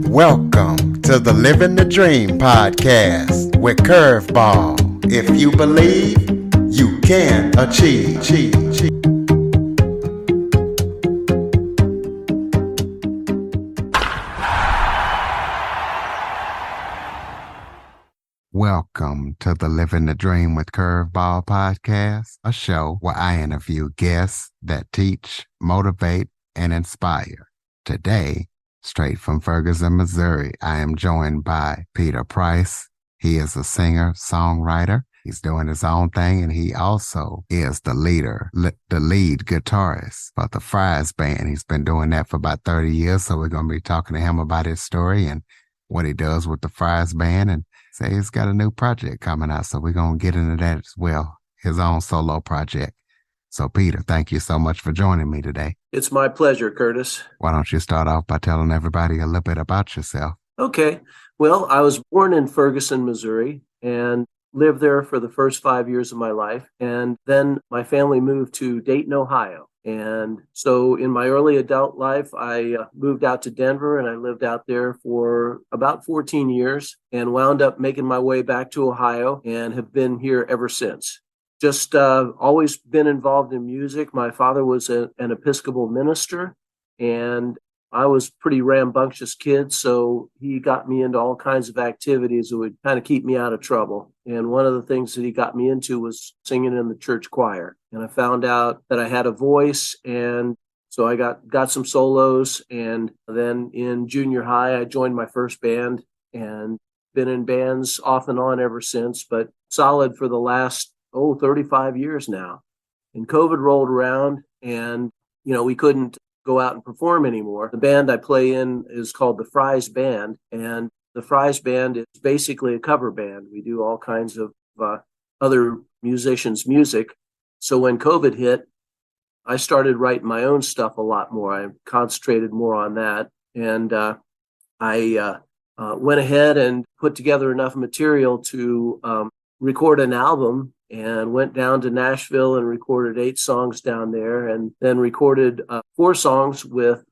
Welcome to the Living the Dream podcast with Curveball. If you believe, you can achieve. Welcome to the Living the Dream with Curveball podcast, a show where I interview guests that teach, motivate, and inspire. Today, straight from Ferguson, Missouri, I am joined by Peter Price. He is a singer-songwriter. He's doing his own thing, and he also is the lead guitarist for the Fries Band. He's been doing that for about 30 years, so we're going to be talking to him about his story and what he does with the Fries Band, and say he's got a new project coming out, so we're going to get into that as well, his own solo project. So, Peter, thank you so much for joining me today. It's my pleasure, Curtis. Why don't you start off by telling everybody a little bit about yourself? Okay. Well, I was born in Ferguson, Missouri, and lived there for the first 5 years of my life. And then my family moved to Dayton, Ohio. And so in my early adult life, I moved out to Denver, and I lived out there for about 14 years and wound up making my way back to Ohio and have been here ever since. Just always been involved in music. My father was an Episcopal minister, and I was a pretty rambunctious kid, so he got me into all kinds of activities that would kind of keep me out of trouble. And one of the things that he got me into was singing in the church choir. And I found out that I had a voice, and so I got some solos. And then in junior high, I joined my first band and been in bands off and on ever since, but solid for the last 35 years now. And COVID rolled around, and we couldn't go out and perform anymore. The band I play in is called the Fries Band, and the Fries Band is basically a cover band. We do all kinds of other musicians' music. So when COVID hit, I started writing my own stuff a lot more. I concentrated more on that, and I went ahead and put together enough material to record an album, and went down to Nashville and recorded 8 songs down there, and then recorded 4 songs with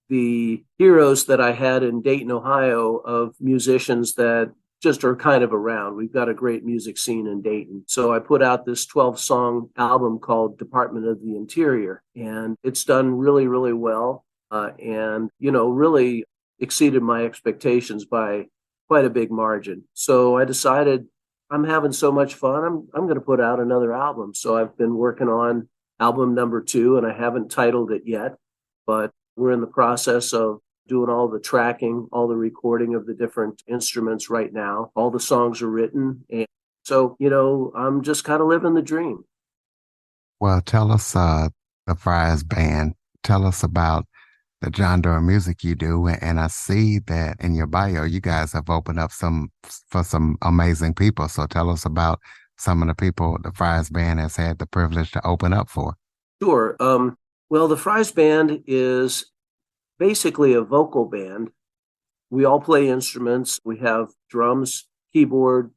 the heroes that I had in Dayton, Ohio, of musicians that just are kind of around. We've got a great music scene in Dayton. So I put out this 12-song album called Department of the Interior, and it's done really, really well, and really exceeded my expectations by quite a big margin. So I decided, I'm having so much fun, I'm going to put out another album. So I've been working on album number 2, and I haven't titled it yet, but we're in the process of doing all the tracking, all the recording of the different instruments right now. All the songs are written. And so, I'm just kind of living the dream. Well, tell us, the Fries Band, tell us about the genre of music you do. And I see that in your bio, you guys have opened up for some amazing people. So tell us about some of the people the Fries Band has had the privilege to open up for. Sure. Well, the Fries Band is basically a vocal band. We all play instruments. We have drums, keyboard,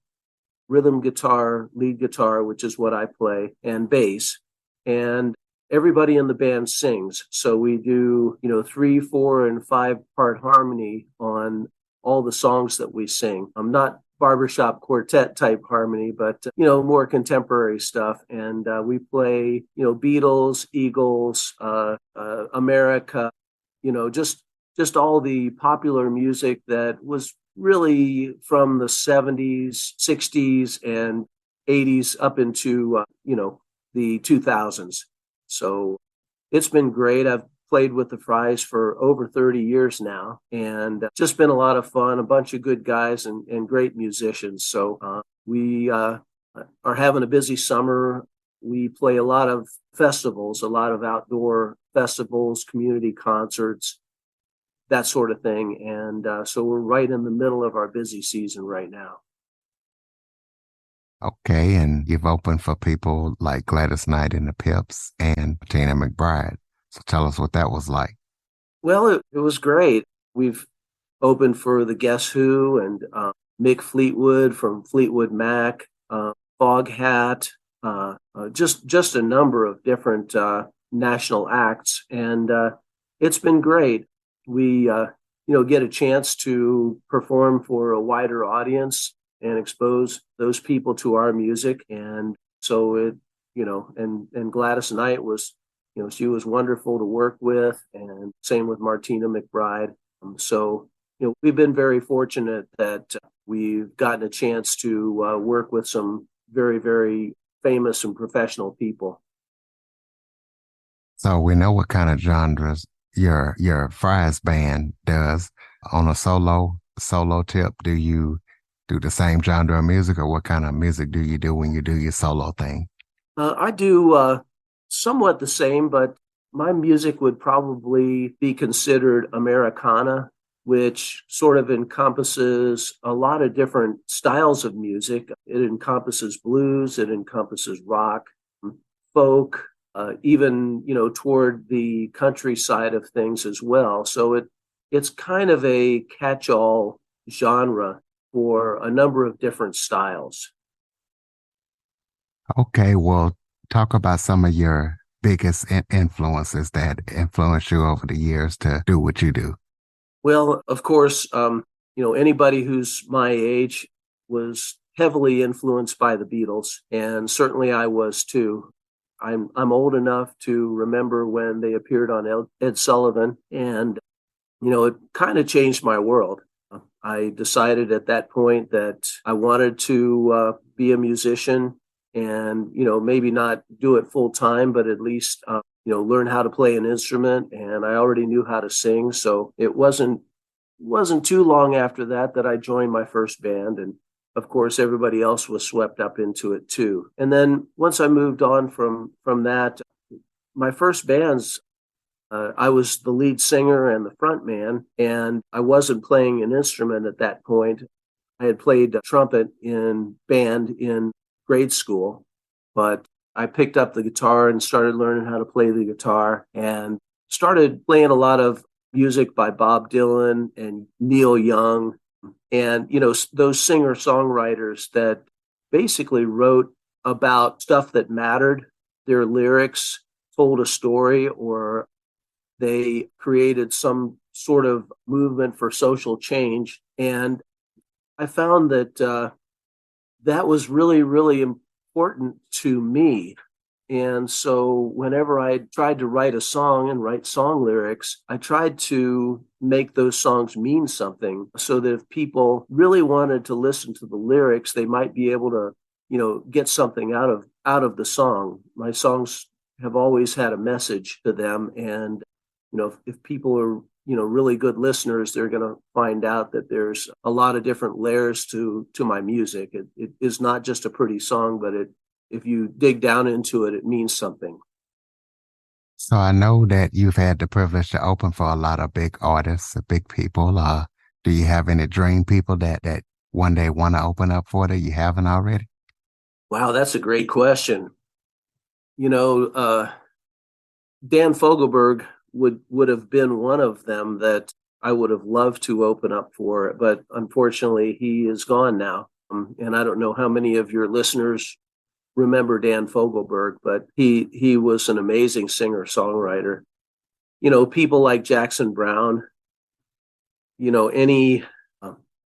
rhythm guitar, lead guitar, which is what I play, and bass. And everybody in the band sings. So we do, 3, 4, and 5-part harmony on all the songs that we sing. I'm not barbershop quartet type harmony, but, more contemporary stuff. And we play, Beatles, Eagles, America, just all the popular music that was really from the 70s, 60s, and 80s up into, the 2000s. So it's been great. I've played with the Fries for over 30 years now, and just been a lot of fun, a bunch of good guys and great musicians. So we are having a busy summer. We play a lot of festivals, a lot of outdoor festivals, community concerts, that sort of thing. And so we're right in the middle of our busy season right now. Okay, and you've opened for people like Gladys and the Pips and Martina McBride. So tell us what that was like. Well, it was great. We've opened for the Guess Who and Mick Fleetwood from Fleetwood Mac, Foghat, just a number of different national acts, and it's been great. We get a chance to perform for a wider audience and expose those people to our music. And so and Gladys Knight was, she was wonderful to work with, and same with Martina McBride. So, we've been very fortunate that we've gotten a chance to work with some very, very famous and professional people. So we know what kind of genres your Fry's band does. On a solo tip, do you do the same genre of music, or what kind of music do you do when you do your solo thing? I do somewhat the same, but my music would probably be considered Americana, which sort of encompasses a lot of different styles of music. It encompasses blues, it encompasses rock, folk, even toward the country side of things as well. So it's kind of a catch-all genre for a number of different styles. Okay, well, talk about some of your biggest influences that influenced you over the years to do what you do. Well, of course, anybody who's my age was heavily influenced by the Beatles, and certainly I was too. I'm old enough to remember when they appeared on Ed Sullivan, and it kind of changed my world. I decided at that point that I wanted to be a musician, and maybe not do it full time, but at least learn how to play an instrument. And I already knew how to sing, so it wasn't too long after that I joined my first band. And of course, everybody else was swept up into it too. And then once I moved on from that, my first bands, I was the lead singer and the front man, and I wasn't playing an instrument at that point. I had played trumpet in band in grade school, but I picked up the guitar and started learning how to play the guitar, and started playing a lot of music by Bob Dylan and Neil Young, and those singer-songwriters that basically wrote about stuff that mattered. Their lyrics told a story, or they created some sort of movement for social change. And I found that that was really, really important to me. And so whenever I tried to write a song and write song lyrics, I tried to make those songs mean something, so that if people really wanted to listen to the lyrics, they might be able to, get something out of the song. My songs have always had a message to them. And, if people are, really good listeners, they're going to find out that there's a lot of different layers to my music. It is not just a pretty song, but if you dig down into it, it means something. So I know that you've had the privilege to open for a lot of big artists, big people. Do you have any dream people that one day want to open up for that you haven't already? Wow, that's a great question. Dan Fogelberg would have been one of them that I would have loved to open up for, but unfortunately he is gone now. And I don't know how many of your listeners remember Dan Fogelberg, but he was an amazing singer-songwriter. People like Jackson Browne, any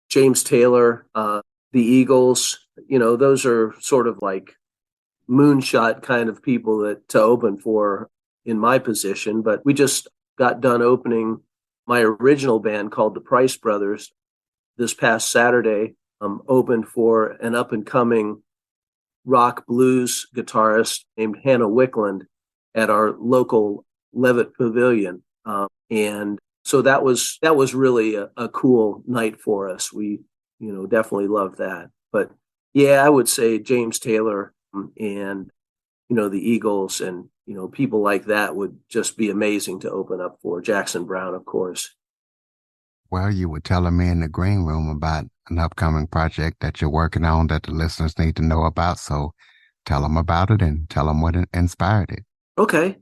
James Taylor, the Eagles, those are sort of like moonshot kind of people that to open for in my position. But we just got done opening my original band called the Price Brothers this past Saturday, opened for an up and coming rock blues guitarist named Hannah Wickland at our local Levitt Pavilion. And so that was really a cool night for us. We, definitely loved that. But yeah, I would say James Taylor, and, the Eagles, and, people like that would just be amazing to open up for. Jackson Browne, of course. Well, you were telling me in the green room about an upcoming project that you're working on that the listeners need to know about. So tell them about it and tell them what inspired it. Okay.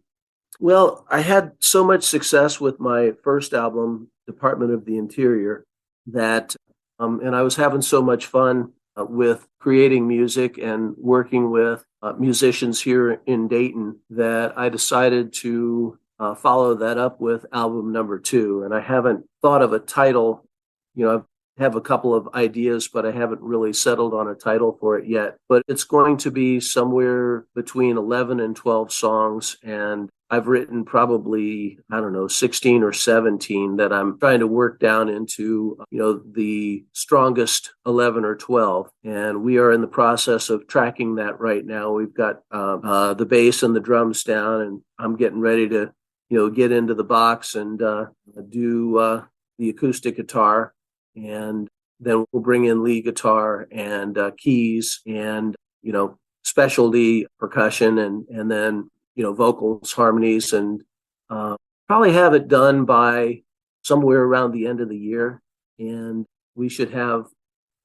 Well, I had so much success with my first album, Department of the Interior, that, and I was having so much fun with creating music and working with musicians here in Dayton, that I decided to follow that up with album number 2. And I haven't thought of a title. I have a couple of ideas, but I haven't really settled on a title for it yet. But it's going to be somewhere between 11 and 12 songs. And I've written probably, 16 or 17 that I'm trying to work down into, the strongest 11 or 12. And we are in the process of tracking that right now. We've got the bass and the drums down, and I'm getting ready to, get into the box and do the acoustic guitar. And then we'll bring in lead guitar and keys and, specialty percussion and then, vocals, harmonies, and probably have it done by somewhere around the end of the year. And we should have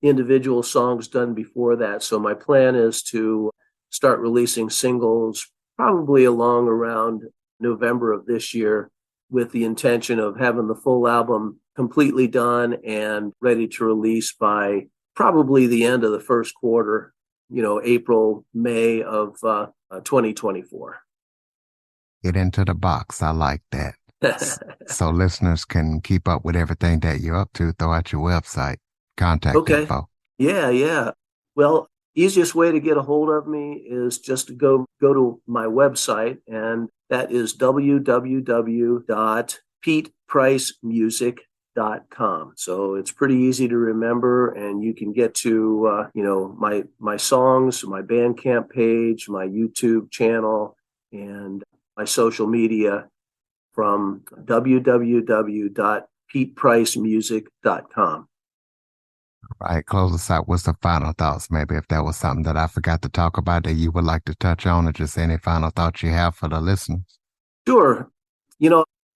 individual songs done before that. So my plan is to start releasing singles probably along around November of this year, with the intention of having the full album completely done and ready to release by probably the end of the first quarter, April, May of 2024. Get into the box. I like that. So listeners can keep up with everything that you're up to. Throw out your website, contact info. Yeah. Well, easiest way to get a hold of me is just to go to my website, and that is www.petepricemusic.com. So it's pretty easy to remember, and you can get to my songs, my Bandcamp page, my YouTube channel, and my social media from www.petepricemusic.com. All right, close us out. What's the final thoughts? Maybe if there was something that I forgot to talk about that you would like to touch on, or just any final thoughts you have for the listeners? Sure.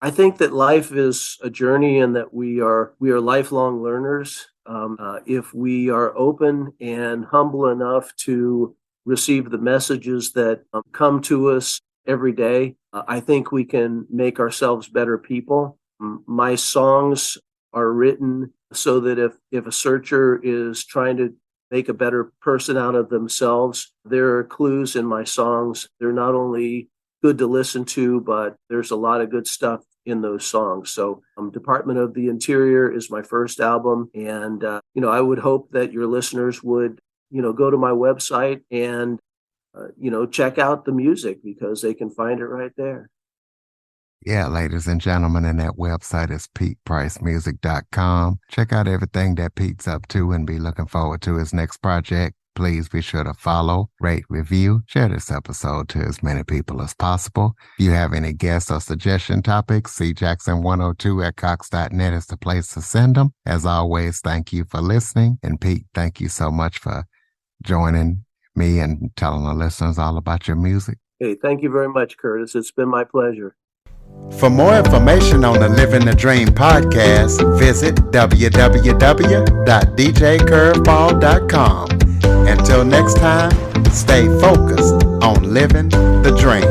I think that life is a journey, and that we are lifelong learners. If we are open and humble enough to receive the messages that come to us every day, I think we can make ourselves better people. My songs are written so that if a searcher is trying to make a better person out of themselves, there are clues in my songs. They're not only good to listen to, but there's a lot of good stuff in those songs. So Department of the Interior is my first album. And, I would hope that your listeners would, go to my website and, check out the music, because they can find it right there. Yeah, ladies and gentlemen, and that website is PetePriceMusic.com. Check out everything that Pete's up to and be looking forward to his next project. Please be sure to follow, rate, review, share this episode to as many people as possible. If you have any guests or suggestion topics, cjackson102@cox.net is the place to send them. As always, thank you for listening. And Pete, thank you so much for joining me and telling the listeners all about your music. Hey, thank you very much, Curtis. It's been my pleasure. For more information on the Living the Dream podcast, visit www.djcurveball.com. Until next time, stay focused on living the dream.